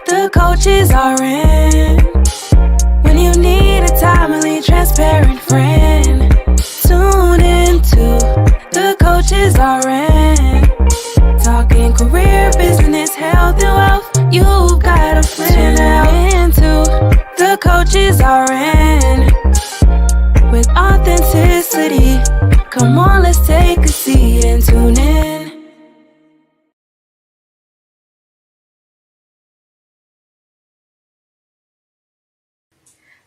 The coaches are in. When you need a timely, transparent friend, tune into the coaches are in. Talking career, business, health, and wealth. You've got a friend now into the coaches are in. With authenticity, come on, let's take a seat and tune in.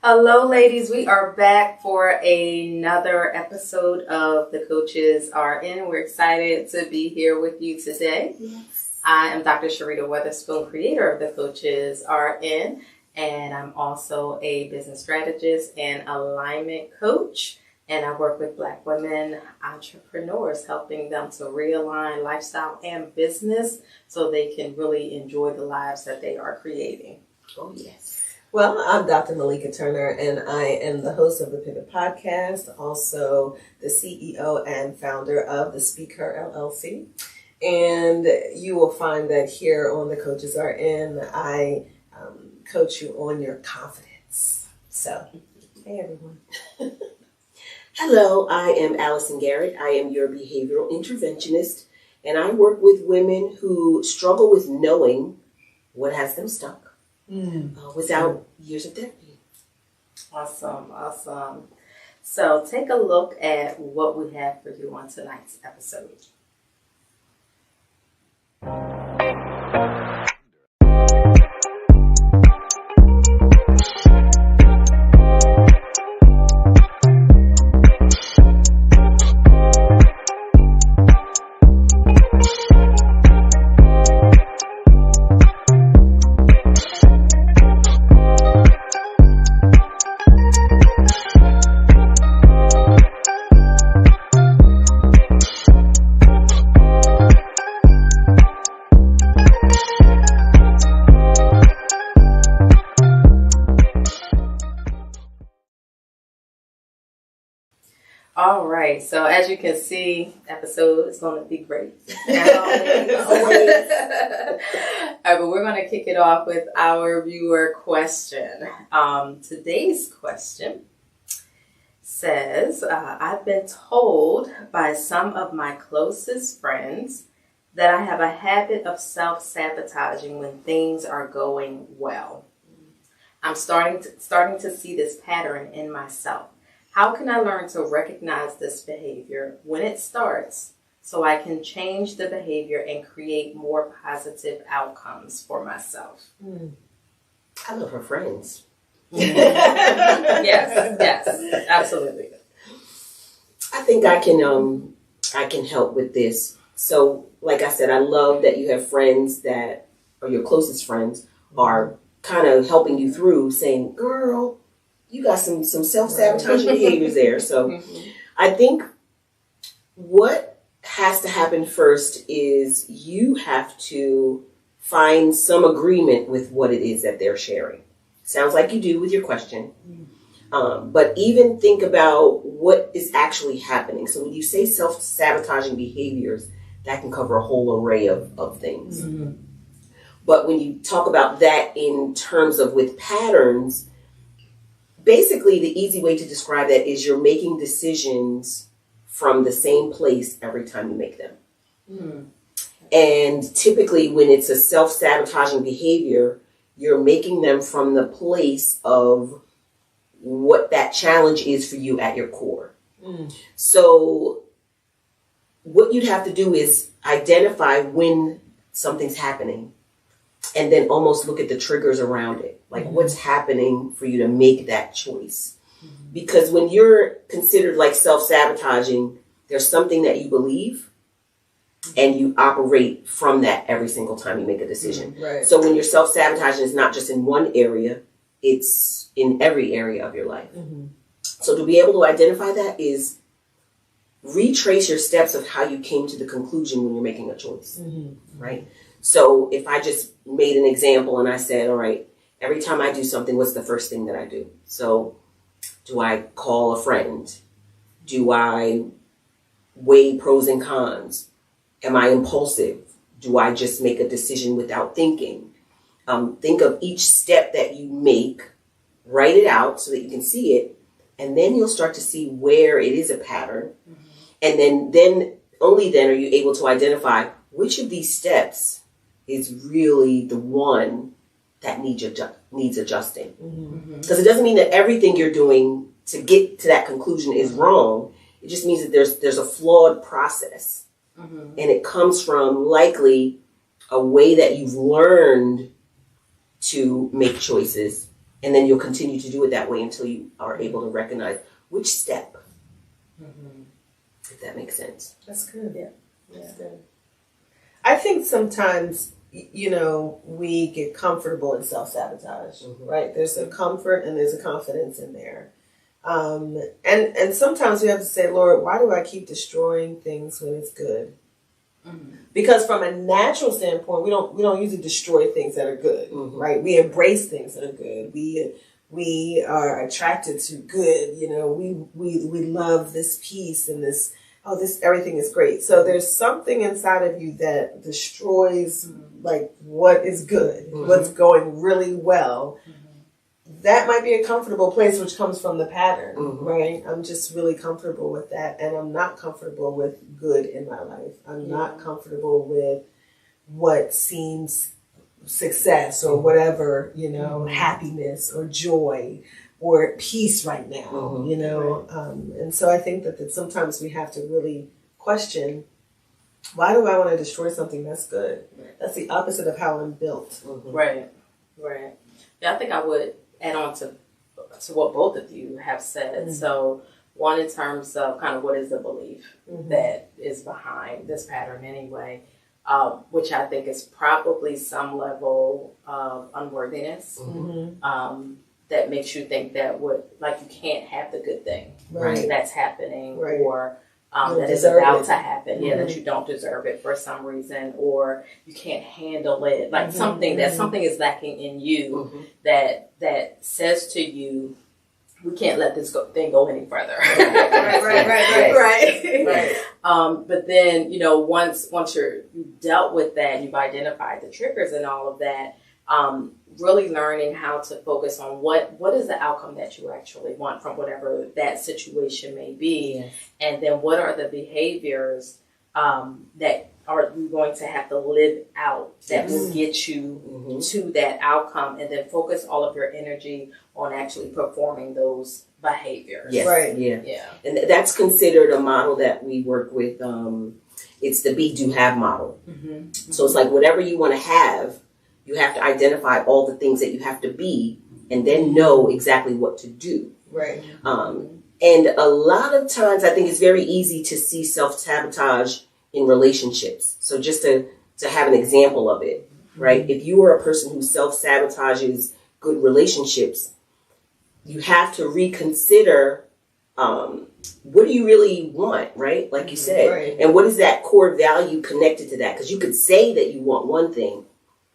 Hello, ladies. We are back for another episode of The Coaches Are In. We're excited to be here with you today. Yes. I am Dr. Cherita Weatherspoon, creator of The Coaches Are In, and I'm also a business strategist and alignment coach. And I work with Black women entrepreneurs, helping them to realign lifestyle and business so they can really enjoy the lives that they are creating. Oh, yes. Well, I'm Dr. Malaika Turner, and I am the host of the Pivot Podcast, also the CEO and founder of the Speaker LLC. And you will find that here on The Coaches Are In, I coach you on your confidence. So, hey, everyone. Hello, I am Allison Garrett. I am your behavioral interventionist, and I work with women who struggle with knowing what has them stuck. Without years of therapy. Awesome. So take a look at what we have for you on tonight's episode. All right, so as you can see, episode is going to be great. Always. All right, but we're going to kick it off with our viewer question. Today's question says, I've been told by some of my closest friends that I have a habit of self-sabotaging when things are going well. I'm starting to see this pattern in myself. How can I learn to recognize this behavior when it starts so I can change the behavior and create more positive outcomes for myself? I love her friends. Yes, absolutely. I think I can help with this. So, like I said, I love that you have friends that, or your closest friends, are kind of helping you through, saying, girl, you got some self-sabotaging behaviors there. So I think what has to happen first is you have to find some agreement with what it is that they're sharing. Sounds like you do with your question. But even think about what is actually happening. So when you say self-sabotaging behaviors, that can cover a whole array of things. Mm-hmm. But when you talk about that in terms of with patterns, basically, the easy way to describe that is you're making decisions from the same place every time you make them. And typically, when it's a self-sabotaging behavior, you're making them from the place of what that challenge is for you at your core. So what you'd have to do is identify when something's happening and then almost look at the triggers around it. Like what's happening for you to make that choice. Because when you're considered like self-sabotaging, there's something that you believe and you operate from that every single time you make a decision. Right. So when you're self-sabotaging, it's not just in one area, it's in every area of your life. So to be able to identify that is retrace your steps of how you came to the conclusion when you're making a choice, right? So if I just made an example and I said, all right, every time I do something, what's the first thing that I do? So do I call a friend? Do I weigh pros and cons? Am I impulsive? do I just make a decision without thinking? Think of each step that you make, write it out so that you can see it, and then you'll start to see where it is a pattern. And then only then are you able to identify which of these steps is really the one that needs adjusting. Because it doesn't mean that everything you're doing to get to that conclusion is wrong. It just means that there's a flawed process. And it comes from likely a way that you've learned to make choices. And then you'll continue to do it that way until you are able to recognize which step. If that makes sense. That's good. Yeah. That's good. I think sometimes, we get comfortable in self-sabotage, right? There's a comfort and there's a confidence in there. And sometimes we have to say, Lord, why do I keep destroying things when it's good? Because from a natural standpoint, we don't usually destroy things that are good, right? We embrace things that are good. We are attracted to good. We love this peace and this everything is great. So there's something inside of you that destroys like what is good, what's going really well. That might be a comfortable place, which comes from the pattern, right? I'm just really comfortable with that. And I'm not comfortable with good in my life. I'm not comfortable with what seems success or whatever, happiness or joy or peace right now, and so I think that sometimes we have to really question, why do I want to destroy something that's good? That's the opposite of how I'm built. Right. Yeah, I think I would add on to what both of you have said. So one, in terms of kind of what is the belief that is behind this pattern anyway, which I think is probably some level of unworthiness. That makes you think that you can't have the good thing that's happening, or that is about to happen. That you don't deserve it for some reason, or you can't handle it. Like something is lacking in you that says to you, we can't let this thing go any further. Right. But then once you've dealt with that and you've identified the triggers and all of that. Really learning how to focus on what is the outcome that you actually want from whatever that situation may be. And then what are the behaviors that are you going to have to live out that will get you to that outcome, and then focus all of your energy on actually performing those behaviors. Yeah. And that's considered a model that we work with. It's the be, do, have model. So it's like whatever you want to have, you have to identify all the things that you have to be and then know exactly what to do. Right. And a lot of times I think it's very easy to see self-sabotage in relationships. So just to have an example of it, right? If you are a person who self-sabotages good relationships, you have to reconsider what do you really want, right? Like you said. And what is that core value connected to that? Because you could say that you want one thing,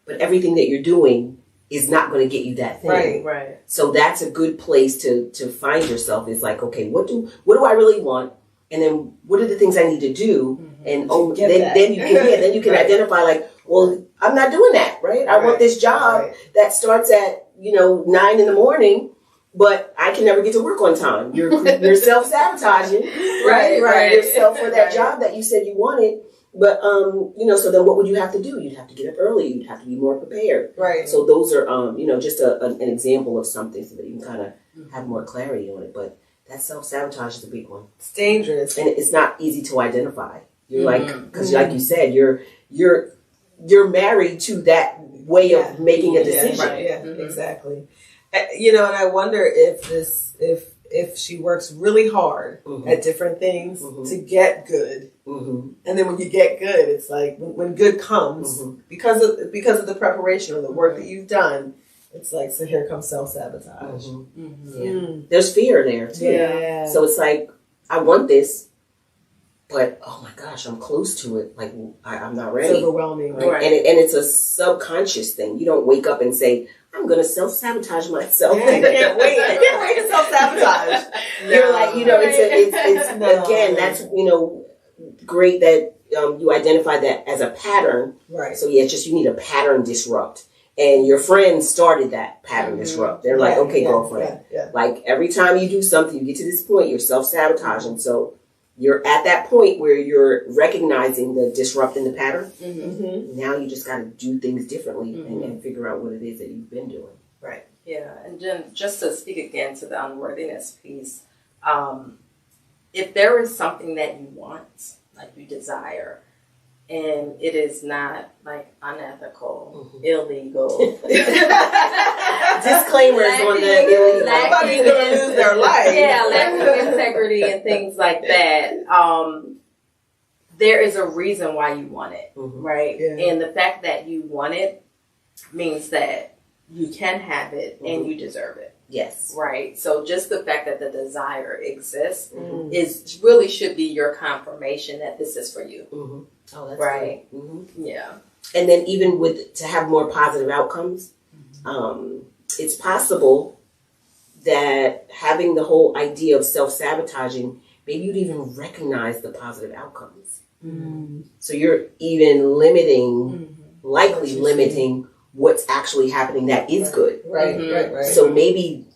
but everything that you're doing is not going to get you that thing. Right. So that's a good place to find yourself. It's like, okay, what do I really want? And then what are the things I need to do? And then you can identify like, well, I'm not doing that, right? I want this job that starts at 9 a.m, but I can never get to work on time. You're self-sabotaging, right? Yourself for that job that you said you wanted. But, so then what would you have to do? You'd have to get up early. You'd have to be more prepared. Right. So those are, just an example of something so that you can kind of have more clarity on it. But that self-sabotage is a big one. It's dangerous. And it's not easy to identify. You're like, because like you said, you're married to that way of making a decision. Exactly. And I wonder if she works really hard at different things to get good. And then when you get good, it's like when good comes, because of the preparation or the work that you've done, it's like, so here comes self-sabotage. There's fear there too. Yeah. So it's like, I want this, but oh my gosh, I'm close to it. Like I'm not ready. It's overwhelming. Right? And it's a subconscious thing. You don't wake up and say, I'm going to self-sabotage myself. I can't wait. I can't wait to self-sabotage. You're like, it's again, that's, great that, you identify that as a pattern. Right. So yeah, it's just you need a pattern disrupt. And your friend started that pattern disrupt. They're like, okay, girlfriend, like every time you do something, you get to this point, you're self-sabotaging. So you're at that point where you're recognizing the disrupt in the pattern. Mm-hmm. Now you just got to do things differently and figure out what it is that you've been doing. Right. Yeah. And Jen, just to speak again to the unworthiness piece, if there is something that you want, like you desire, and it is not like unethical, illegal. Disclaimers on the illegal. Nobody's going to lose their life. Yeah, lacking integrity and things like that. There is a reason why you want it, right? Yeah. And the fact that you want it means that you can have it and you deserve it. Yes. Right. So just the fact that the desire exists is really should be your confirmation that this is for you. Mm-hmm. Oh, that's right. Yeah. And then even to have more positive outcomes, it's possible that having the whole idea of self-sabotaging, maybe you'd even recognize the positive outcomes. So you're even likely limiting what's actually happening that is good. Right. So maybe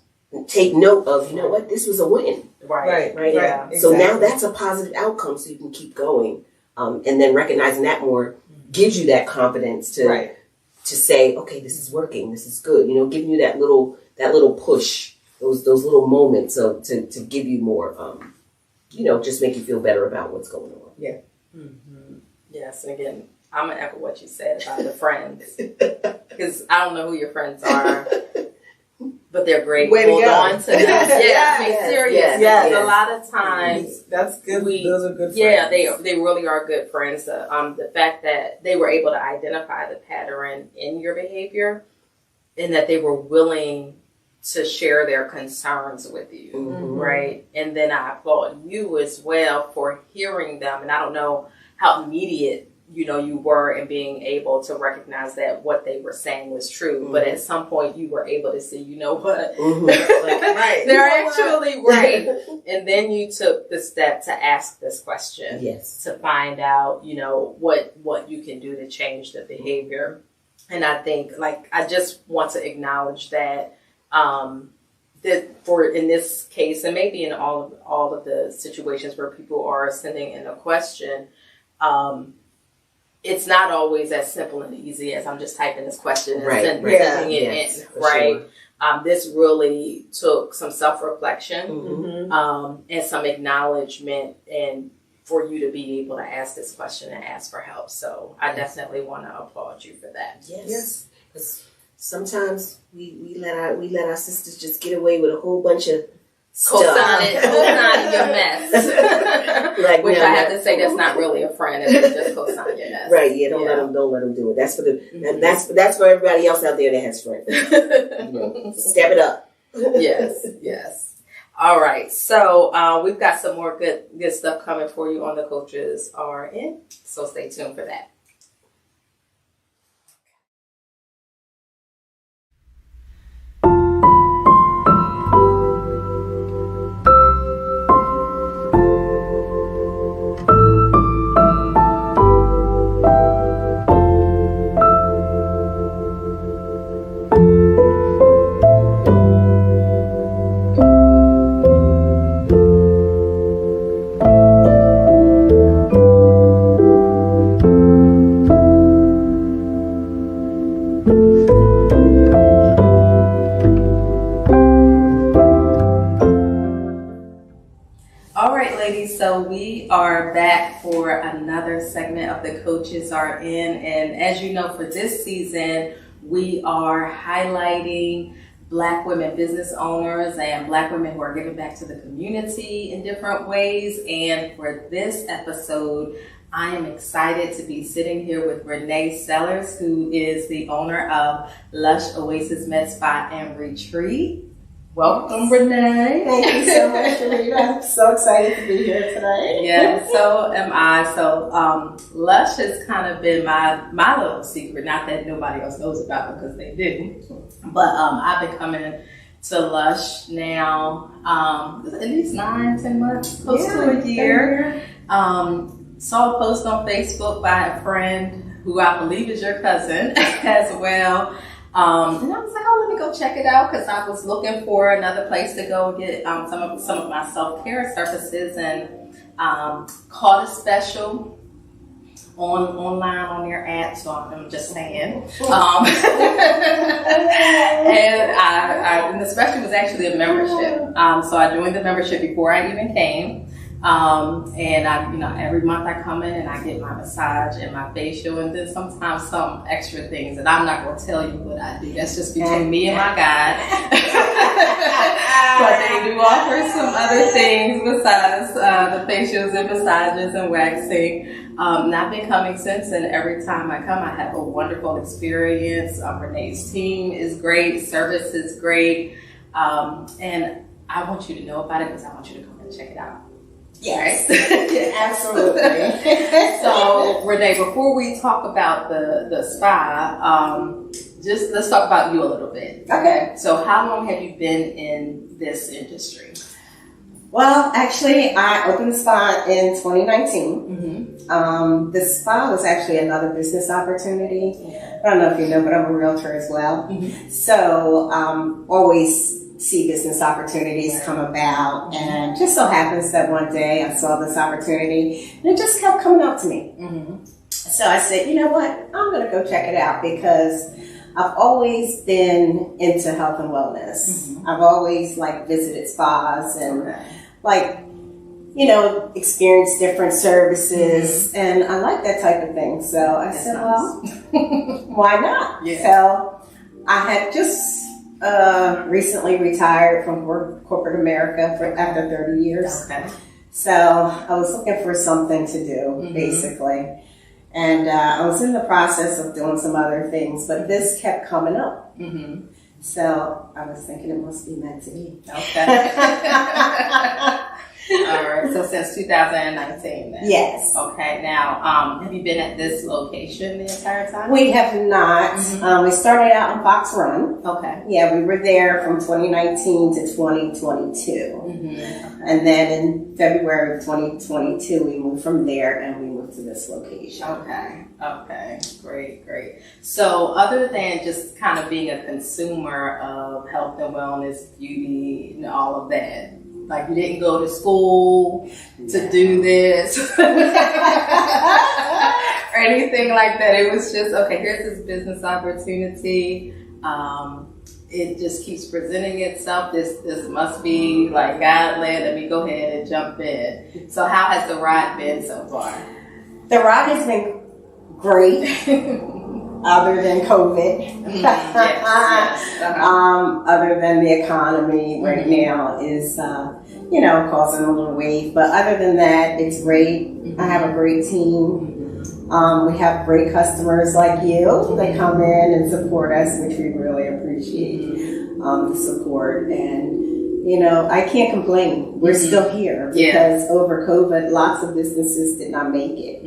take note of, you know what, this was a win. Right. Yeah. So now that's a positive outcome, so you can keep going. And then recognizing that more gives you that confidence to say, okay, this is working, this is good. You know, giving you that little push, those little moments to give you more, just make you feel better about what's going on. Yeah. Yes, and again, I'm gonna echo what you said about the friends, because I don't know who your friends are, but they're great. Hold on to them. Serious. Yes. A lot of times, that's good. Those are good friends. Yeah, they really are good friends. The fact that they were able to identify the pattern in your behavior, and that they were willing to share their concerns with you, right? And then I applaud you as well for hearing them. And I don't know how immediate you were in being able to recognize that what they were saying was true. But at some point you were able to see, you know what? They're actually right. And then you took the step to ask this question. Yes. To find out, what you can do to change the behavior. And I think, I just want to acknowledge that, that for in this case, and maybe in all of the situations where people are sending in a question, it's not always as simple and easy as I'm just typing this question and sending it in, right? Sure. This really took some self-reflection and some acknowledgement, and for you to be able to ask this question and ask for help. So I definitely want to applaud you for that. Yes. Because sometimes we let our sisters just get away with a whole bunch of co-signing your mess. Which I have to say, that's not really a friend. It's just co-signing your mess. Right? Yeah. Don't let them do it. That's for that's for everybody else out there that has friends. Step it up. Yes. All right. So we've got some more good stuff coming for you on the Coaches Are In. So stay tuned for that. So we are back for another segment of the Coaches Are In. And as you know, for this season, we are highlighting Black women business owners and Black women who are giving back to the community in different ways. And for this episode, I am excited to be sitting here with Renee Sellers, who is the owner of Lush, Oasis, MedSpa, and Retreat. Welcome, Renee. Thank you so much, Cherita. I'm so excited to be here today. Yeah, so am I. So Lush has kind of been my little secret. Not that nobody else knows about it, because they didn't. But I've been coming to Lush now at least 9-10 months, close to a year. saw a post on Facebook by a friend who I believe is your cousin as well. And I was like, oh, let me go check it out, because I was looking for another place to go get some of my self-care services, and caught a special online on their app, so I'm just saying. And the special was actually a membership. So I joined the membership before I even came. And I, every month I come in and I get my massage and my facial, and then sometimes some extra things, and I'm not going to tell you what I do. That's just between me and my God. But they do offer some other things besides the facials and massages and waxing. And I've been coming since, and every time I come, I have a wonderful experience. Renee's team is great, service is great, and I want you to know about it because I want you to come and check it out. Yes, right? absolutely. So, Renee, before we talk about the spa, just let's talk about you a little bit. Okay. So, how long have you been in this industry? Well, actually, I opened the spa in 2019. Mm-hmm. The spa was actually another business opportunity. Yeah. I don't know if you know, but I'm a realtor as well. Mm-hmm. So, always see business opportunities come about, and just so happens that one day I saw this opportunity and it just kept coming up to me. Mm-hmm. So I said, you know what, I'm going to go check it out, because I've always been into health and wellness. Mm-hmm. I've always visited spas and experienced different services, and I like that type of thing. So I said, well, why not? Yeah. So I had just recently retired from corporate America after 30 years. Okay. So I was looking for something to do, basically. And I was in the process of doing some other things, but this kept coming up. Mm-hmm. So I was thinking it must be meant to be. Okay. All right. So since 2019 then? Yes. Okay. Now, have you been at this location the entire time? We have not. Mm-hmm. We started out on Fox Run. Okay. Yeah, we were there from 2019 to 2022. Mm-hmm. Okay. And then in February of 2022, we moved from there and we moved to this location. Okay. Okay. Great. So other than just kind of being a consumer of health and wellness, beauty, and all of that, like you didn't go to school to do this or anything like that. It was just, okay, here's this business opportunity. It just keeps presenting itself. This must be like God led. Let me go ahead and jump in. So how has the ride been so far? The ride has been great, other than COVID. Yes. Uh-huh. Other than the economy right now is, causing a little wave. But other than that, it's great. I have a great team. We have great customers like you that come in and support us, which we really appreciate the support. And, I can't complain. We're still here because over COVID, lots of businesses did not make it.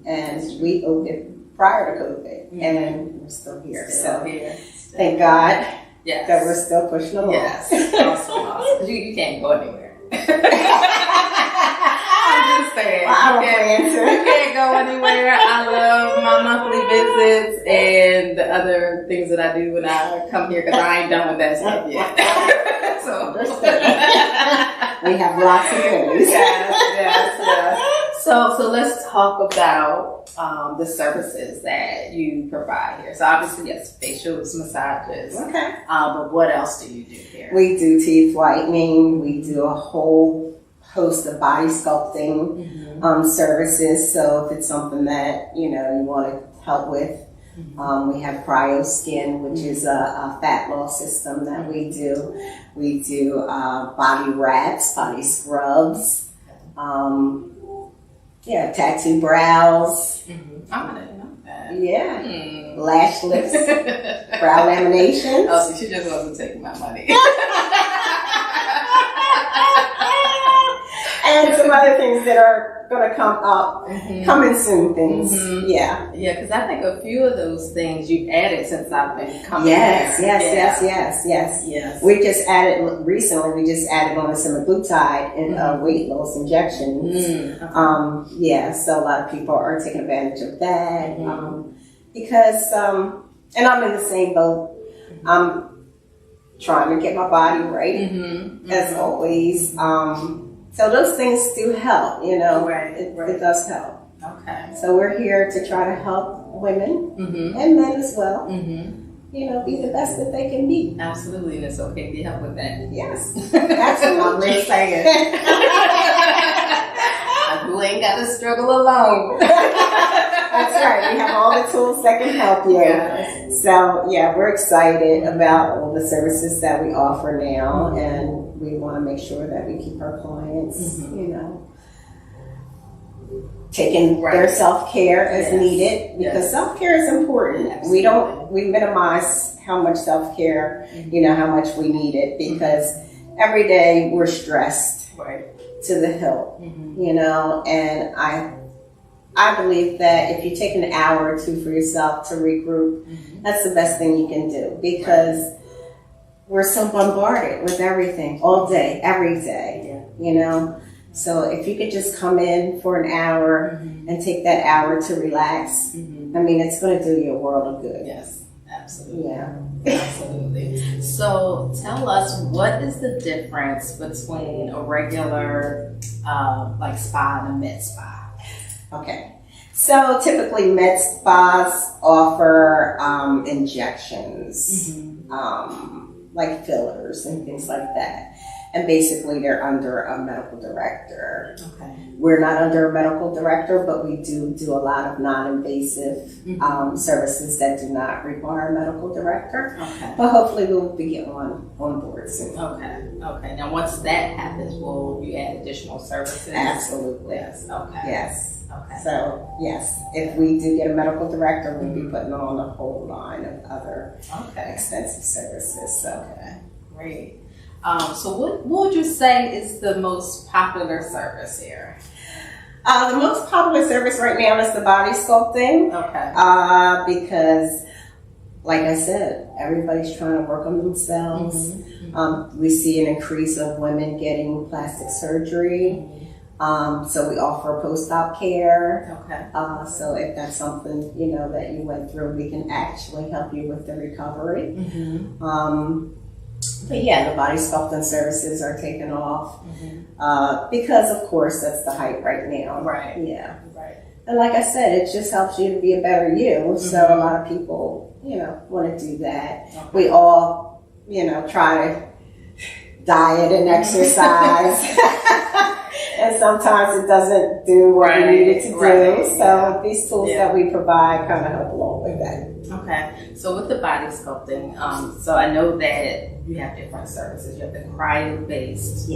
And we opened prior to COVID, and we're still here. Thank God that we're still pushing along. Yes, awesome. You can't go anywhere. I'm just saying. You can't go anywhere. I love my monthly visits and the other things that I do when I come here, because I ain't done with that stuff yet. So we have lots of things. Yes. So let's talk about the services that you provide here. So obviously, yes, facials, massages. Okay. But what else do you do here? We do teeth whitening. We do a whole host of body sculpting services. So if it's something that you want to help with, we have cryo skin, which is a fat loss system that we do. We do body wraps, body scrubs. Tattoo brows. I didn't know that. Yeah. Lash lifts. Brow lamination. Oh, so she just wasn't taking my money. and some other things that are going to come up, coming soon things. Yeah. Yeah, because I think a few of those things you've added since I've been coming Yes. Yes. We just added on semaglutide and weight loss injections. So a lot of people are taking advantage of that because, and I'm in the same boat. I'm trying to get my body right as always. So those things do help, you know. It does help. Okay. So we're here to try to help women and men as well. You know, be the best that they can be. Absolutely, and it's okay to help with that. Yes, absolutely. I'm just saying. You ain't got to struggle alone. That's right. We have all the tools that can help you. Yes. So yeah, we're excited about all the services that we offer now, and we want to make sure that we keep our clients, you know, taking their self-care as needed, because self-care is important. Absolutely. We minimize how much self-care, you know, how much we need it, because every day we're stressed to the hilt, you know, and I believe that if you take an hour or two for yourself to regroup, that's the best thing you can do, because we're so bombarded with everything all day, every day, you know. So if you could just come in for an hour and take that hour to relax, I mean, it's going to do you a world of good. Yes, absolutely. Yeah. Absolutely. So tell us, what is the difference between a regular like spa and a med spa? Okay. So typically med spas offer injections, like fillers and things like that. And basically they're under a medical director. Okay. We're not under a medical director, but we do a lot of non-invasive services that do not require a medical director. Okay. But hopefully we'll be getting on board soon. Okay. Okay. Now, once that happens, will you add additional services? Absolutely. Yes. Okay. Yes. Okay. So, yes, if we do get a medical director, we'll be putting on a whole line of other expensive services. So, Great. So what would you say is the most popular service here? The most popular service right now is the body sculpting. Okay. Because, like I said, everybody's trying to work on themselves. We see an increase of women getting plastic surgery. So we offer post-op care. Okay. So if that's something, you know, that you went through, we can actually help you with the recovery. But yeah, the body sculpting services are taking off because, of course, that's the hype right now. Right. Yeah. Right. And like I said, it just helps you to be a better you. So a lot of people, you know, want to do that. Okay. We all, you know, try to diet and exercise. And sometimes it doesn't do what we need it to do. So these tools that we provide kind of help along with that. Okay. So with the body sculpting, so I know that you have different services. You have the cryo-based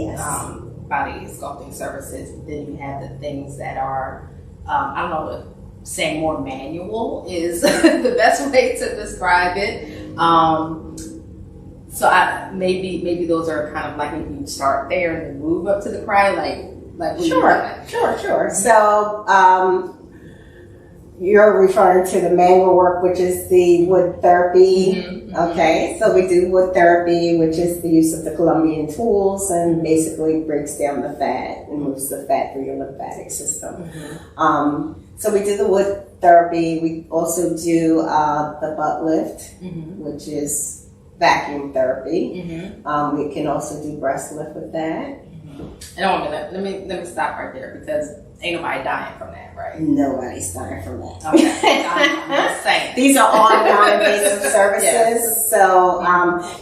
body sculpting services. Then you have the things that are, I don't know if saying more manual is the best way to describe it. So maybe those are kind of like maybe you start there and then move up to the cryo, like Sure. So you're referring to the manual work, which is the wood therapy. Okay, so we do wood therapy, which is the use of the Colombian tools and basically breaks down the fat and moves the fat through your lymphatic system. So we do the wood therapy. We also do the butt lift, which is vacuum therapy. We can also do breast lift with that. And let me stop right there, because ain't nobody dying from that, right? Nobody's dying from that. Okay, I'm just saying. These are all non-invasive services, so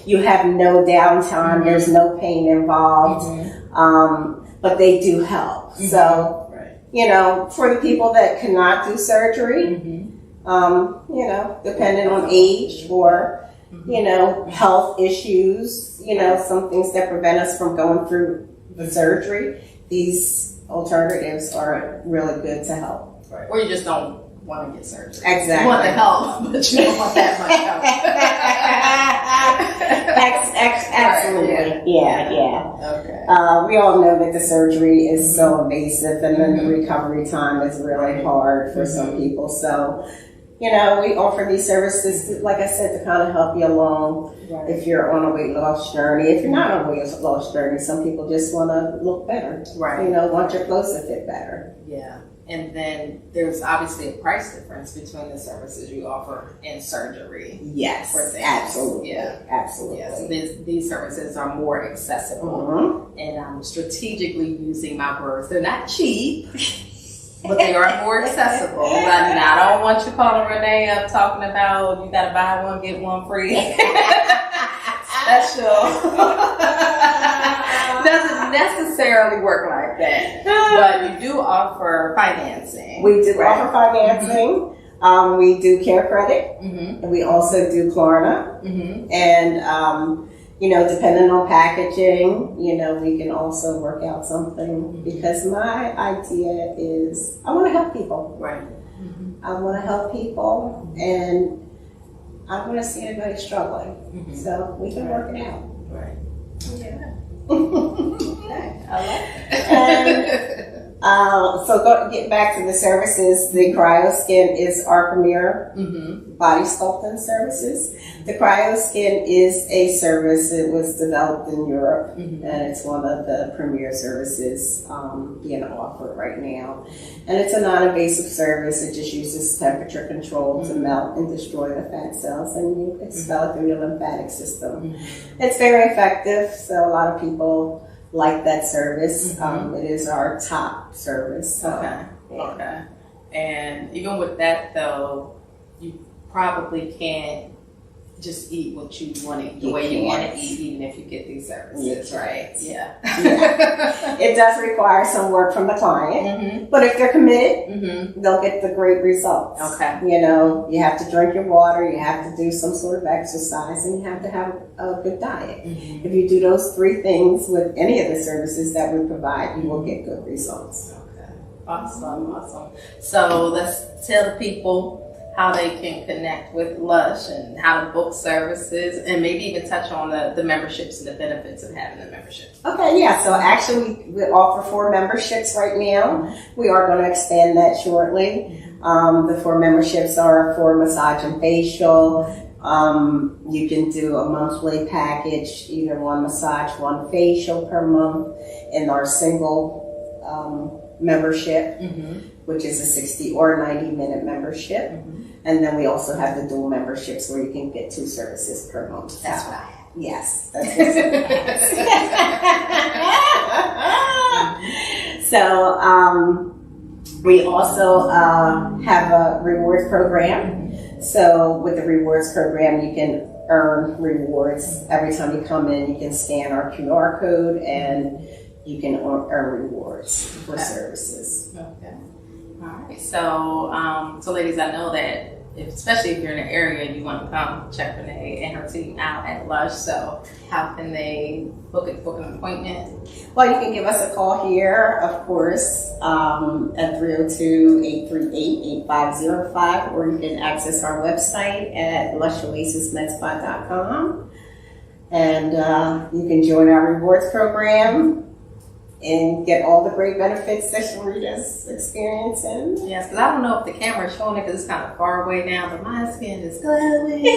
you have no downtime. There's no pain involved, but they do help. So, you know, for the people that cannot do surgery, you know, depending on age or you know, health issues, you know, some things that prevent us from going through the surgery, these alternatives are really good to help. Right. Or you just don't want to get surgery. Exactly. You want the help, but you don't want that much help. Absolutely. Yeah. Okay. We all know that the surgery is so invasive, and then the recovery time is really hard for some people. So, we offer these services, like I said, to kind of help you along if you're on a weight loss journey. If you're not on a weight loss journey, some people just want to look better. Right. Want your clothes to fit better. Yeah. And then there's obviously a price difference between the services you offer and surgery. Yes, For things. absolutely. Yeah. Absolutely. Yeah, so these services are more accessible. And I'm strategically using my words. They're not cheap, but they are more accessible. I don't want you calling Renee up talking about you got to buy one, get one free. Special. Doesn't necessarily work like that. But you do offer financing. We do offer financing. We do care credit. And we also do Klarna. And, depending on packaging, we can also work out something. Because my idea is I want to help people. Right. I want to help people. And I want to see anybody struggling. So we can work it out. Right. Yeah. Okay. I like it. So get back to the services. The CryoSkin is our premier body sculpting services. The CryoSkin is a service. It was developed in Europe, and it's one of the premier services being offered right now. And it's a non-invasive service. It just uses temperature control to melt and destroy the fat cells, and you expel it through your lymphatic system. It's very effective, so a lot of people like that service. It is our top service. So, Okay. Okay. And even with that, though, you probably can't just eat what you want to eat the way you want to eat, even if you get these services, right? Yeah. It does require some work from the client, but if they're committed, they'll get the great results. Okay. You have to drink your water, you have to do some sort of exercise, and you have to have a good diet. If you do those three things with any of the services that we provide, you will get good results. Okay. Awesome. So let's tell the people how they can connect with Lush and how to book services, and maybe even touch on the memberships and the benefits of having a membership. Okay, yeah. So actually, we offer 4 memberships right now. We are going to expand that shortly. The 4 memberships are for massage and facial. You can do a monthly package, either 1 massage, 1 facial per month, in our single membership, which is a 60 or 90-minute membership. And then we also have the dual memberships where you can get 2 services per month. That's right. Yes, that's what's So we also have a rewards program. So with the rewards program, you can earn rewards every time you come in. You can scan our QR code and you can earn rewards for services. Okay. All right. So ladies, I know that especially if you're in an area and you want to come check Renee and her team out at Lush. So how can they book an appointment? Well, you can give us a call here, of course, at 302-838-8505, or you can access our website at lushoasismedspa.com. And you can join our rewards program and get all the great benefits that Cherita's experiencing. Yes, because I don't know if the camera's showing it because it's kind of far away now, but my skin is glowing.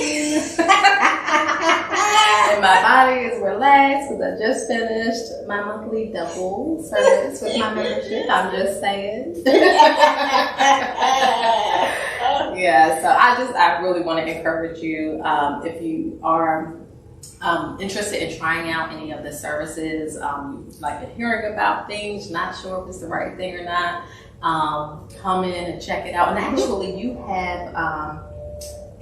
And my body is relaxed because I just finished my monthly double service with my membership. I'm just saying. Yeah, so I really want to encourage you, if you are interested in trying out any of the services, like hearing about things, not sure if it's the right thing or not, come in and check it out. And actually, you have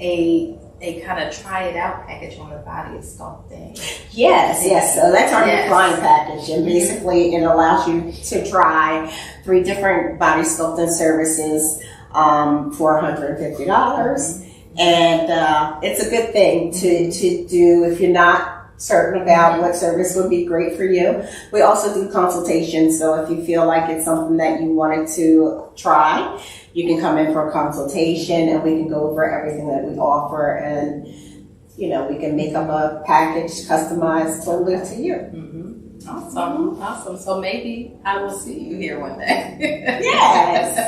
a kind of try it out package on the body sculpting. Yes. So that's our new flying package, and basically it allows you to try 3 different body sculpting services for $150. And it's a good thing to do if you're not certain about what service would be great for you. We also do consultations, so if you feel like it's something that you wanted to try, you can come in for a consultation and we can go over everything that we offer and we can make up a package customized totally to you. Awesome. So maybe I will see you here one day. Yes.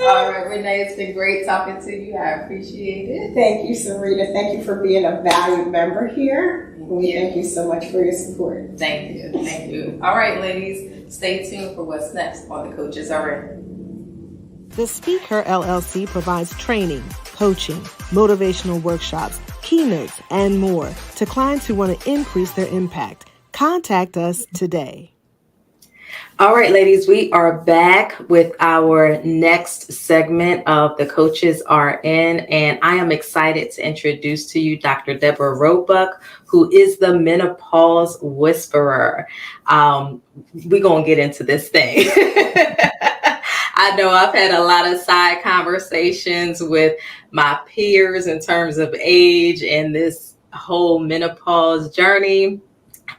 All right, Renee, it's been great talking to you. I appreciate it. Thank you, Cherita. Thank you for being a valued member here. We thank you so much for your support. Thank you. All right, ladies, stay tuned for what's next on The Coaches Are In. The Speaker LLC provides training, coaching, motivational workshops, keynotes, and more to clients who want to increase their impact. Contact us today. All right, ladies, we are back with our next segment of The Coaches Are In, and I am excited to introduce to you Dr. Deborah Roebuck, who is the Menopause Whisperer. We're going to get into this thing. I know I've had a lot of side conversations with my peers in terms of age and this whole menopause journey,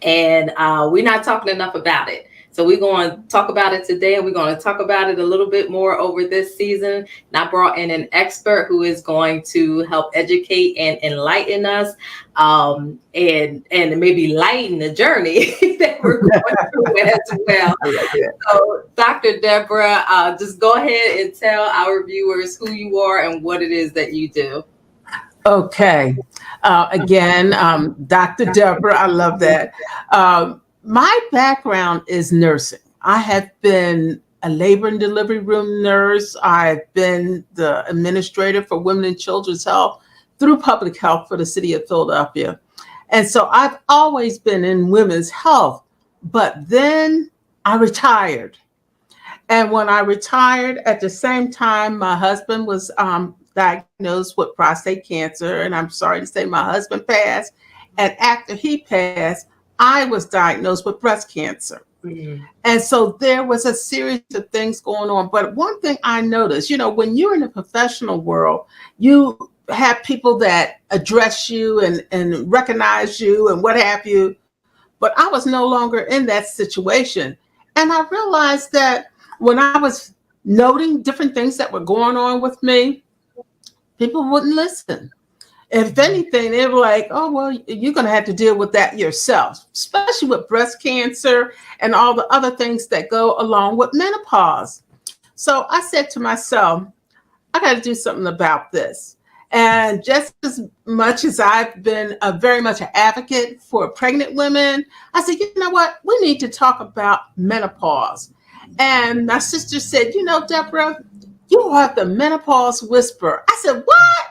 and we're not talking enough about it. So we're going to talk about it today, and we're going to talk about it a little bit more over this season. And I brought in an expert who is going to help educate and enlighten us, and maybe lighten the journey that we're going through as well. So Dr. Deborah, just go ahead and tell our viewers who you are and what it is that you do. Okay. Again, Dr. Deborah, I love that. My background is nursing. I have been a labor and delivery room nurse. I've been the administrator for Women and Children's Health through public health for the city of Philadelphia. And so I've always been in women's health, but then I retired. And when I retired, at the same time, my husband was diagnosed with prostate cancer. And I'm sorry to say my husband passed. And after he passed, I was diagnosed with breast cancer. Mm-hmm. And so there was a series of things going on. But one thing I noticed, when you're in the professional world, you have people that address you and recognize you and what have you. But I was no longer in that situation. And I realized that when I was noting different things that were going on with me, people wouldn't listen. If anything, they were like, oh, well, you're going to have to deal with that yourself, especially with breast cancer and all the other things that go along with menopause. So I said to myself, I got to do something about this. And just as much as I've been very much an advocate for pregnant women, I said, you know what? We need to talk about menopause. And my sister said, Deborah, you are the menopause whisperer. I said, what?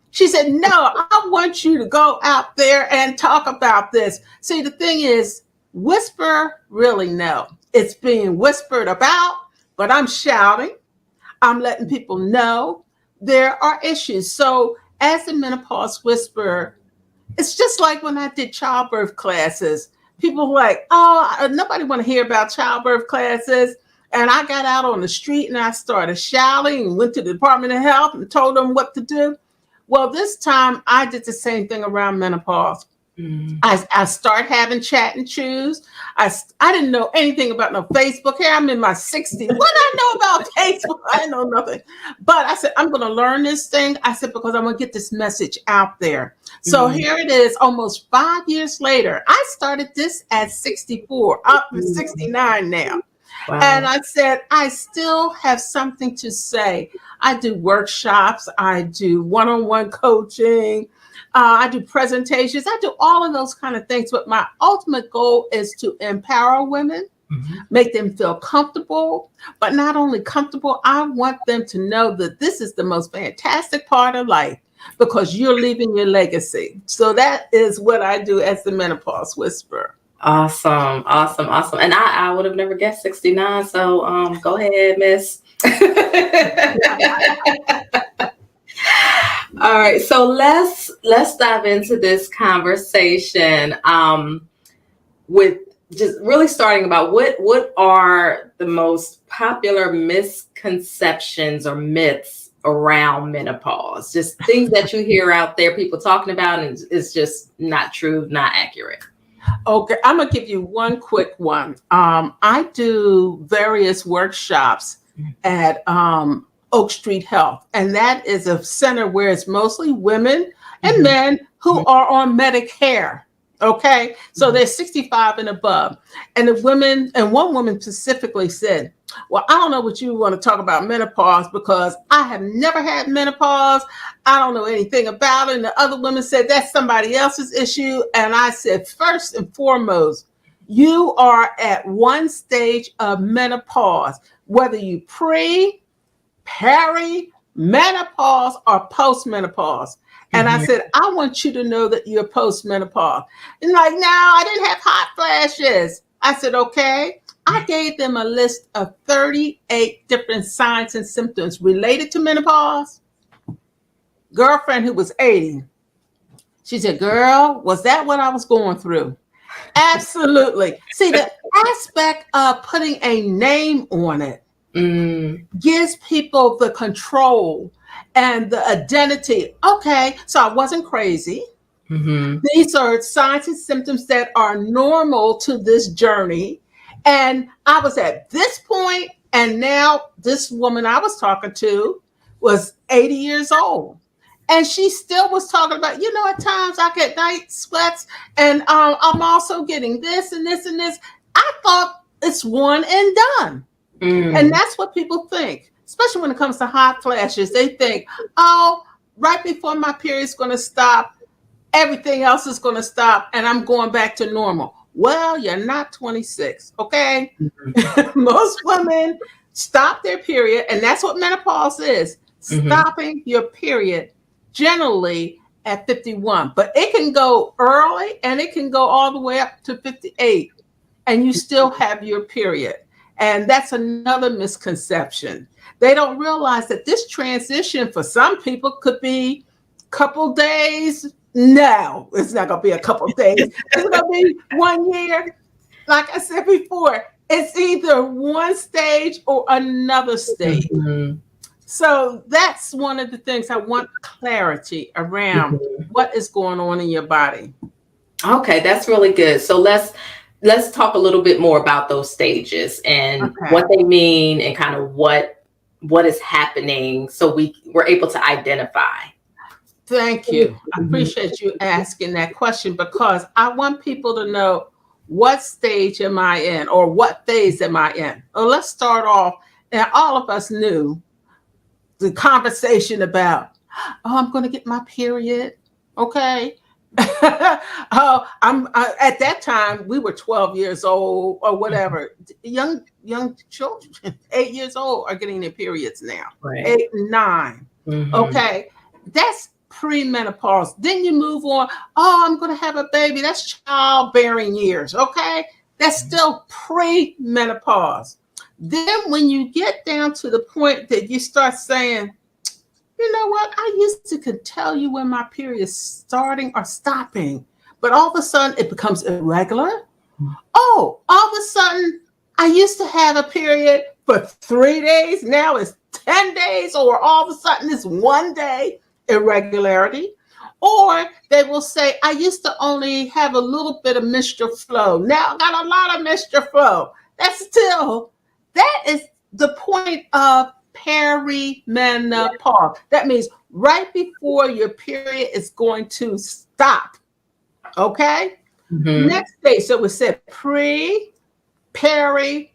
She said, no, I want you to go out there and talk about this. See, the thing is, whisper, really no. It's being whispered about, but I'm shouting. I'm letting people know there are issues. So as a menopause whisperer, it's just like when I did childbirth classes. People were like, oh, nobody want to hear about childbirth classes. And I got out on the street and I started shouting and went to the Department of Health and told them what to do. Well, this time I did the same thing around menopause. Mm. I started having chat and choose. I didn't know anything about no Facebook. Here I'm in my 60s. What do I know about Facebook? I know nothing. But I said, I'm going to learn this thing. I said, because I'm going to get this message out there. So here it is, almost 5 years later. I started this at 64, up to 69 now. Wow. And I said, I still have something to say. I do workshops. I do one-on-one coaching. I do presentations. I do all of those kind of things. But my ultimate goal is to empower women, make them feel comfortable. But not only comfortable, I want them to know that this is the most fantastic part of life because you're leaving your legacy. So that is what I do as the Menopause Whisperer. Awesome. And I would have never guessed 69. So go ahead, miss. All right. So let's dive into this conversation with just really starting about what are the most popular misconceptions or myths around menopause, just things that you hear out there, people talking about, and it's just not true, not accurate. Okay, I'm going to give you one quick one. I do various workshops at Oak Street Health, and that is a center where it's mostly women and men who are on Medicare. Okay, so they're 65 and above. And the women, and one woman specifically said, well, I don't know what you want to talk about menopause because I have never had menopause. I don't know anything about it. And the other woman said, that's somebody else's issue. And I said, first and foremost, you are at one stage of menopause, whether you peri, menopause, or postmenopause. And I said, I want you to know that you're postmenopause. And like, no, I didn't have hot flashes. I said, okay. I gave them a list of 38 different signs and symptoms related to menopause. Girlfriend who was 80, she said, girl, was that what I was going through? Absolutely. See, the aspect of putting a name on it gives people the control and the identity. Okay, so I wasn't crazy. These are signs and symptoms that are normal to this journey. And I was at this point, and now this woman I was talking to was 80 years old. And she still was talking about, at times I get night sweats, and I'm also getting this and this and this. I thought it's one and done. And that's what people think, especially when it comes to hot flashes. They think, oh, right before my period's going to stop, everything else is going to stop, and I'm going back to normal. Well, you're not 26, okay? Most women stop their period, and that's what menopause is, stopping your period generally at 51. But it can go early, and it can go all the way up to 58, and you still have your period. And that's another misconception. They don't realize that this transition for some people could be a couple days. No, it's not going to be a couple days. It's going to be 1 year. Like I said before, it's either one stage or another stage. So that's one of the things I want clarity around what is going on in your body. Okay, that's really good. So let's talk a little bit more about those stages and what they mean and kind of what is happening so we're able to identify. Thank you. I appreciate you asking that question because I want people to know what stage am I in or what phase am I in. Well, let's start off, and all of us knew the conversation about, oh, I'm going to get my period. Okay. At that time we were 12 years old or whatever. Young children 8 years old are getting their periods now. 8 and 9. Okay, that's pre-menopause. Then you move on. Oh, I'm going to have a baby. That's childbearing years. Okay, that's still pre-menopause. Then when you get down to the point that you start saying, you know what? I used to could tell you when my period is starting or stopping, but all of a sudden it becomes irregular. Oh, all of a sudden I used to have a period for 3 days. Now it's 10 days, or all of a sudden it's 1 day irregularity. Or they will say, I used to only have a little bit of menstrual flow. Now I got a lot of menstrual flow. That is the point of perimenopause. That means right before your period is going to stop. Okay? Next day, so we said pre, peri,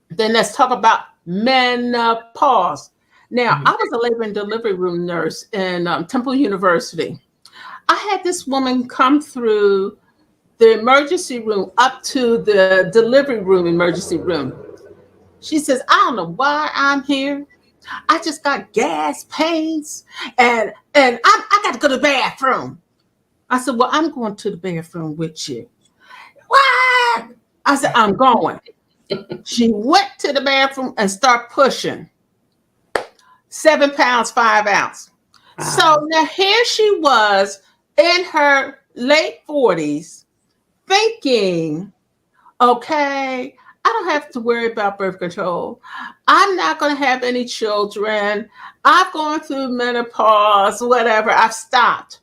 then let's talk about menopause. Now, I was a labor and delivery room nurse in Temple University. I had this woman come through the emergency room up to the delivery room emergency room. She says, I don't know why I'm here. I just got gas pains and I got to go to the bathroom. I said, well, I'm going to the bathroom with you. What? I said, I'm going. She went to the bathroom and started pushing. 7 pounds, 5 ounces. Wow. So now here she was in her late 40s thinking, okay, I don't have to worry about birth control. I'm not going to have any children. I've gone through menopause, whatever. I've stopped.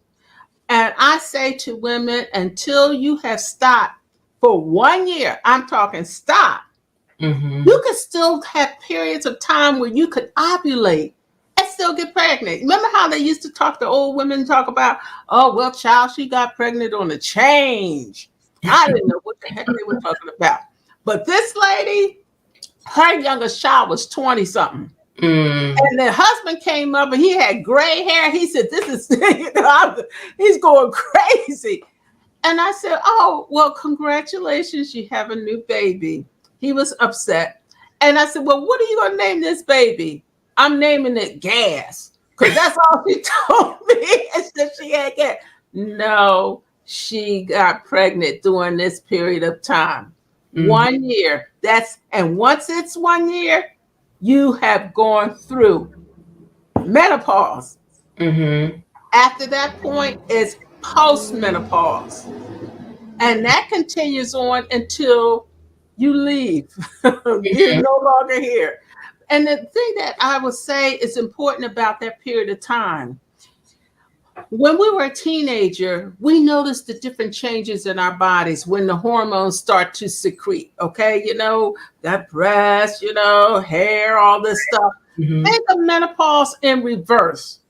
And I say to women, until you have stopped for 1 year, I'm talking stop. You could still have periods of time where you could ovulate at still get pregnant. Remember how they used to talk to old women, talk about, oh, well, child, she got pregnant on a change. I didn't know what the heck they were talking about. But this lady, her youngest child was 20 something. And the husband came up and he had gray hair. He said, this is, he's going crazy. And I said, oh, well, congratulations. You have a new baby. He was upset. And I said, well, what are you going to name this baby? I'm naming it Gas. Because that's all she told me. And said she had gas. No, she got pregnant during this period of time. 1 year. And once it's 1 year, you have gone through menopause. After that point is post-menopause. And that continues on until you leave. You're no longer here. And the thing that I would say is important about that period of time, when we were a teenager, we noticed the different changes in our bodies when the hormones start to secrete, okay? You know, that breast, you know, hair, all this stuff. Think of menopause in reverse.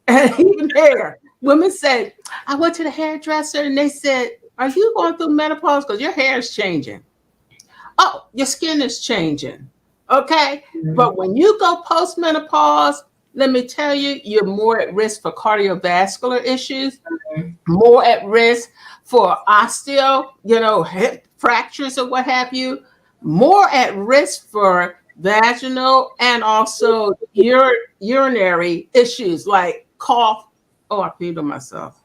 And even hair. Women say, I went to the hairdresser and they said, are you going through menopause? Because your hair is changing. Oh, your skin is changing. Okay. But when you go post-menopause, let me tell you, you're more at risk for cardiovascular issues, more at risk for osteo, you know, hip fractures or what have you, more at risk for vaginal and also urinary issues like cough. Oh, I peed on myself.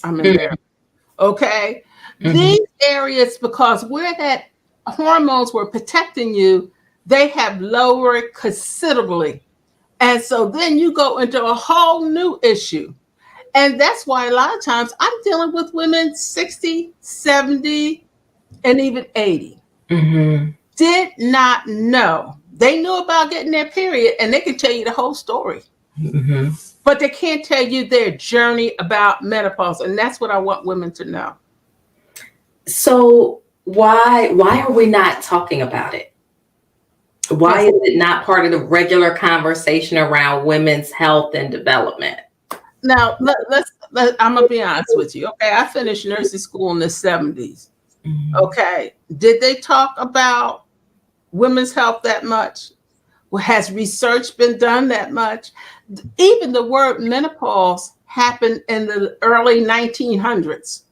I'm in there. Okay. These areas, because where that hormones were protecting you, they have lowered considerably. And so then you go into a whole new issue. And that's why a lot of times I'm dealing with women 60, 70, and even 80. Did not know. They knew about getting their period and they can tell you the whole story. But they can't tell you their journey about menopause. And that's what I want women to know. So why are we not talking about it? Why is it not part of the regular conversation around women's health and development? Now, I'm going to be honest with you. Okay, I finished nursing school in the 70s. Okay, did they talk about women's health that much? Has research been done that much? Even the word menopause happened in the early 1900s.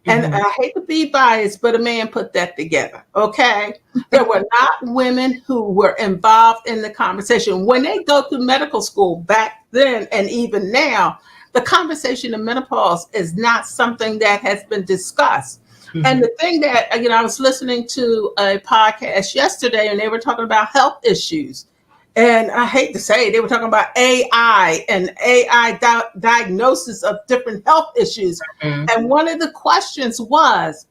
And I hate to be biased, but a man put that together, okay? There were not women who were involved in the conversation. When they go through medical school back then and even now, the conversation of menopause is not something that has been discussed. And the thing that, you know, I was listening to a podcast yesterday and they were talking about health issues. And I hate to say it, they were talking about AI and AI diagnosis of different health issues. And one of the questions was,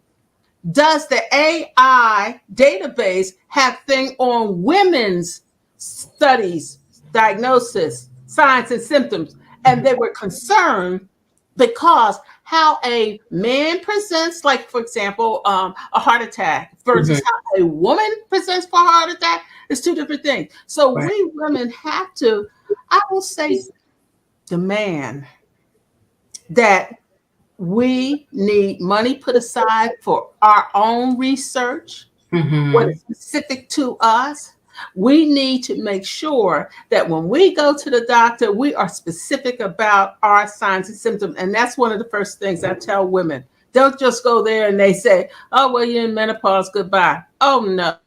does the AI database have thing on women's studies, diagnosis, signs and symptoms? And they were concerned because how a man presents, like, for example, a heart attack versus how a woman presents for a heart attack is two different things. So we women have to, I will say, demand that we need money put aside for our own research, what is specific to us. We need to make sure that when we go to the doctor, we are specific about our signs and symptoms. And that's one of the first things I tell women. Don't just go there and they say, oh, well, you're in menopause, goodbye. Oh, no.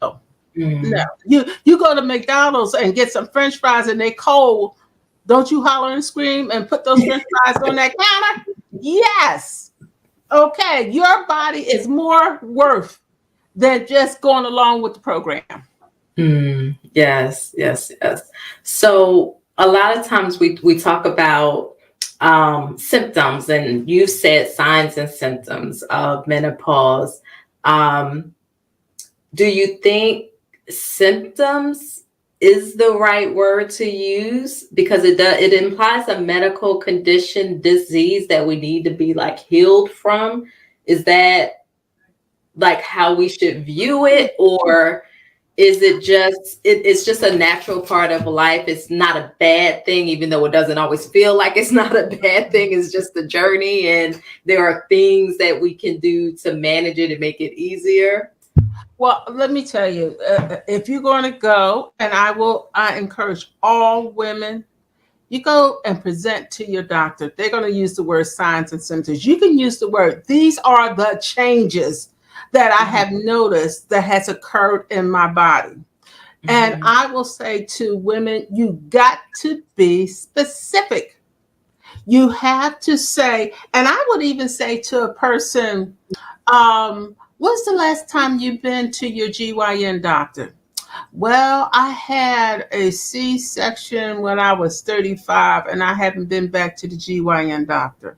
No. You go to McDonald's and get some French fries and they cold. Don't you holler and scream and put those French fries on that counter? Yes. Okay. Your body is more worth than just going along with the program. Yes. So a lot of times we talk about symptoms, and you said signs and symptoms of menopause. Do you think symptoms is the right word to use? Because it implies a medical condition, disease that we need to be like healed from. Is that like how we should view it? Or is it just it's just a natural part of life? It's not a bad thing, even though it doesn't always feel like it's not a bad thing. It's just a journey, and there are things that we can do to manage it and make it easier. Well, let me tell you, if you're going to go, and I encourage all women, you go and present to your doctor. They're going to use the word signs and symptoms. You can use the word, these are the changes that I have noticed that has occurred in my body. And I will say to women, you got to be specific. You have to say, and I would even say to a person, when's the last time you've been to your GYN doctor? Well, I had a C-section when I was 35 and I haven't been back to the GYN doctor.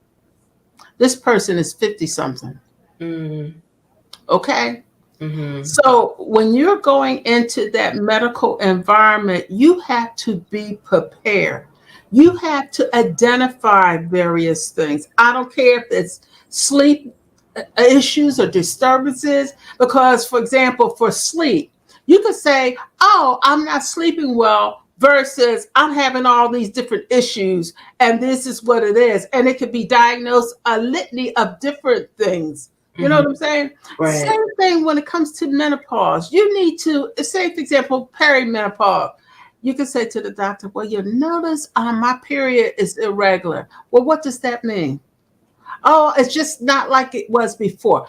This person is 50 something. Okay. So when you're going into that medical environment, you have to be prepared. You have to identify various things. I don't care if it's sleep issues or disturbances, because, for example, for sleep, you could say, oh, I'm not sleeping well, versus I'm having all these different issues and this is what it is. And it could be diagnosed a litany of different things. You know what I'm saying? Right. Same thing when it comes to menopause. You need to say, for example, perimenopause. You can say to the doctor, well, you notice my period is irregular. Well, what does that mean? Oh, it's just not like it was before.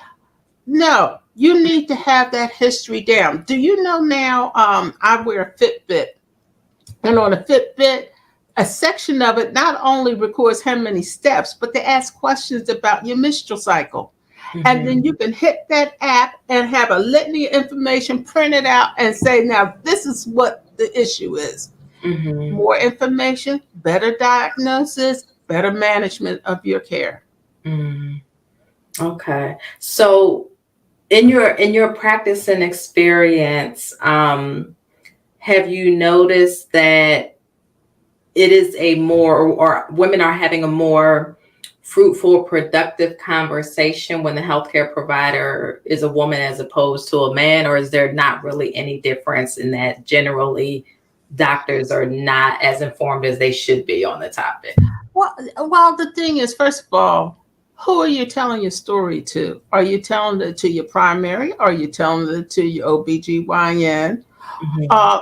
No, you need to have that history down. Do you know now I wear a Fitbit, and on a Fitbit, a section of it not only records how many steps, but they ask questions about your menstrual cycle. And then you can hit that app and have a litany of information printed out and say, now, this is what the issue is. More information, better diagnosis, better management of your care. Okay. So in your practice and experience, have you noticed that it is a more, or women are having a more fruitful, productive conversation when the healthcare provider is a woman as opposed to a man, or is there not really any difference in that generally doctors are not as informed as they should be on the topic? Well, the thing is, first of all, who are you telling your story to? Are you telling it to your primary? Are you telling it to your OBGYN?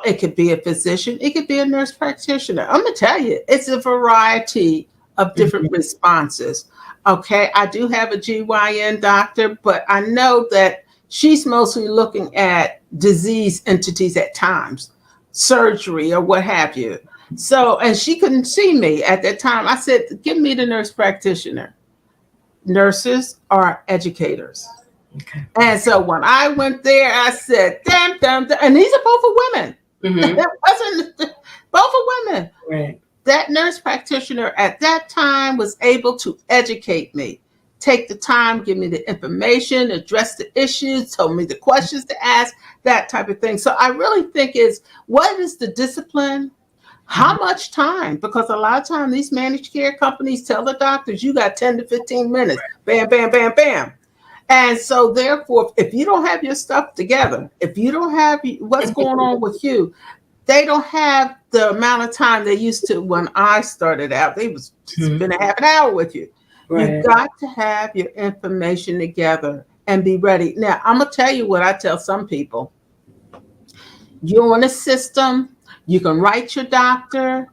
It could be a physician. It could be a nurse practitioner. I'm going to tell you, it's a variety of different responses. Okay, I do have a GYN doctor, but I know that she's mostly looking at disease entities at times, surgery or what have you. So, and she couldn't see me at that time. I said, give me the nurse practitioner. Nurses are educators. Okay. And so when I went there, I said, damn, and these are both for women. That wasn't both for women. Right. That nurse practitioner at that time was able to educate me, take the time, give me the information, address the issues, told me the questions to ask, that type of thing. So I really think is, what is the discipline? How much time? Because a lot of times these managed care companies tell the doctors, you got 10 to 15 minutes, bam, bam, bam, bam. And so therefore, if you don't have your stuff together, if you don't have what's going on with you, they don't have the amount of time they used to when I started out. They was spend a half an hour with you. Right. You got to have your information together and be ready. Now, I'm going to tell you what I tell some people. You're on a system. You can write your doctor,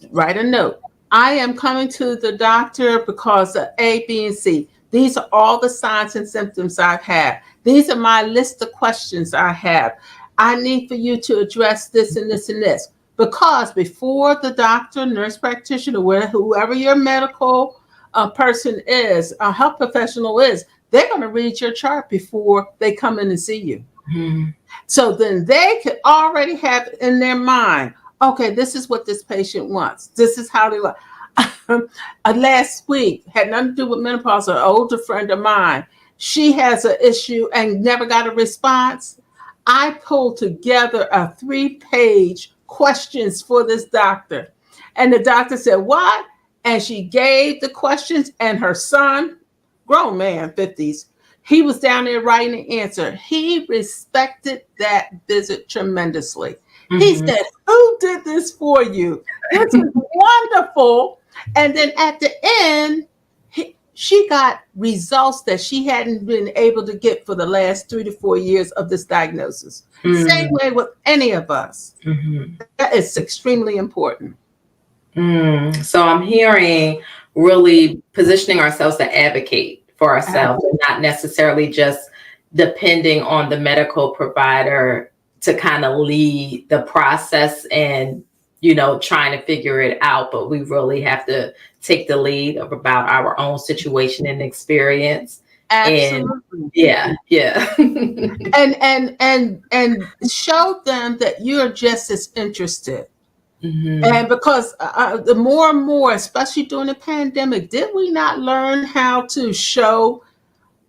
write a note. I am coming to the doctor because of A, B, and C. These are all the signs and symptoms I've had. These are my list of questions I have. I need for you to address this and this and this. Because before the doctor, nurse practitioner, whoever your medical person is, a health professional is, they're going to read your chart before they come in and see you. So then they could already have in their mind, okay, this is what this patient wants. This is how they want. Last week, had nothing to do with menopause, an older friend of mine, she has an issue and never got a response. I pulled together a 3-page questions for this doctor. And the doctor said, what? And she gave the questions, and her son, grown man, 50s, He was down there writing the answer. He respected that visit tremendously. He said, "Who did this for you? This is wonderful." And then at the end, she got results that she hadn't been able to get for the last 3 to 4 years of this diagnosis. Same way with any of us. That is extremely important. So I'm hearing really positioning ourselves to advocate for ourselves and not necessarily just depending on the medical provider to kind of lead the process and, you know, trying to figure it out. But we really have to take the lead about our own situation and experience. Absolutely. And yeah. and show them that you're just as interested. And because the more and more, especially during the pandemic, did we not learn how to show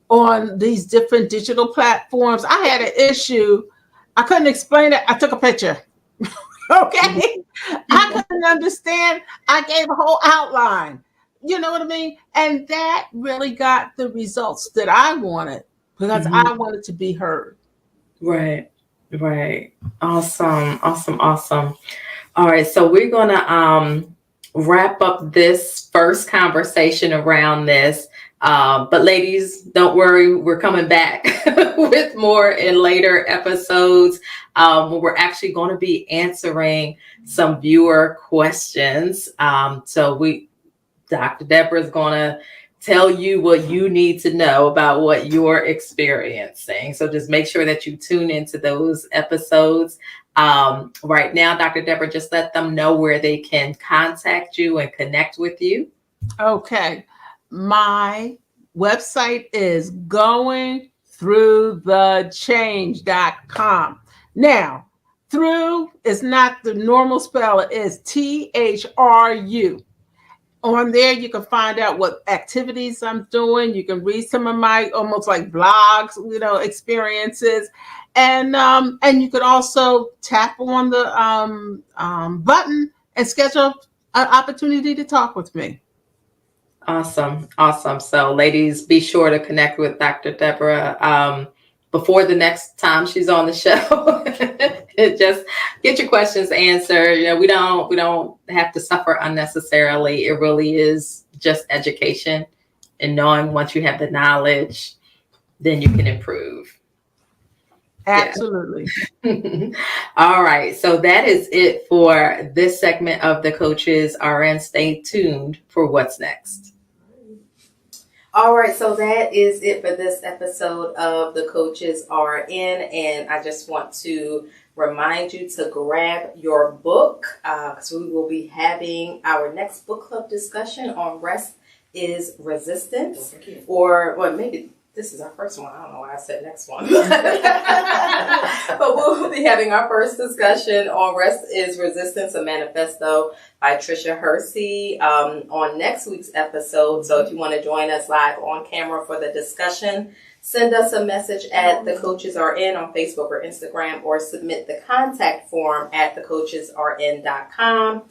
on these different digital platforms? I had an issue. I couldn't explain it. I took a picture. Okay. I couldn't understand. I gave a whole outline. You know what I mean? And that really got the results that I wanted because I wanted to be heard. Right. Awesome. All right. So we're going to wrap up this first conversation around this. But ladies, don't worry. We're coming back with more in later episodes. We're actually going to be answering some viewer questions. So Dr. Deborah is going to tell you what you need to know about what you're experiencing. So just make sure that you tune into those episodes. Right now, Dr. Deborah, just let them know where they can contact you and connect with you. Okay. My website is goingthroughthechange.com. Now, through is not the normal spell. It is THRU. On there, you can find out what activities I'm doing. You can read some of my almost like blogs, you know, experiences. And you could also tap on the button and schedule an opportunity to talk with me. Awesome. So ladies, be sure to connect with Dr. Deborah before the next time she's on the show. Just get your questions answered. You know, we don't have to suffer unnecessarily. It really is just education and knowing once you have the knowledge, then you can improve. Absolutely. Yeah. All right. So that is it for this segment of the Coaches RN. Stay tuned for what's next. All right, so that is it for this episode of the Coaches RN, and I just want to remind you to grab your book because we will be having our next book club discussion on Rest is Resistance, or well, maybe this is our first one. I don't know why I said next one. But we'll be having our first discussion on Rest is Resistance, a manifesto by Tricia Hersey on next week's episode. So if you want to join us live on camera for the discussion, send us a message at The Coaches RN on Facebook or Instagram, or submit the contact form at thecoachesrn.com.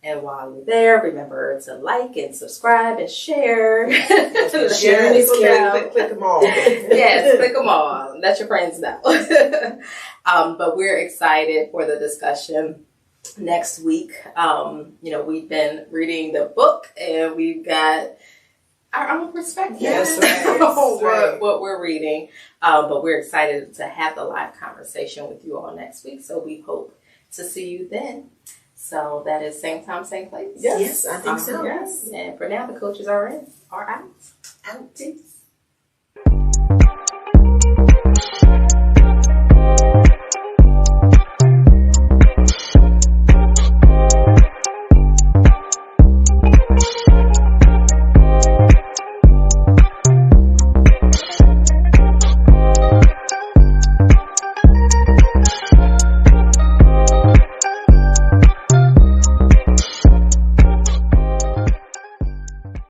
And while you're there, remember to like and subscribe and share. Sharing is caring. Click them all. Yes, click them all. Let your friends know. But we're excited for the discussion next week. We've been reading the book and we've got our own perspective on what we're reading. But we're excited to have the live conversation with you all next week. So we hope to see you then. So that is same time, same place. Yes, I think so. Yes. And for now, the Coaches are out. Out.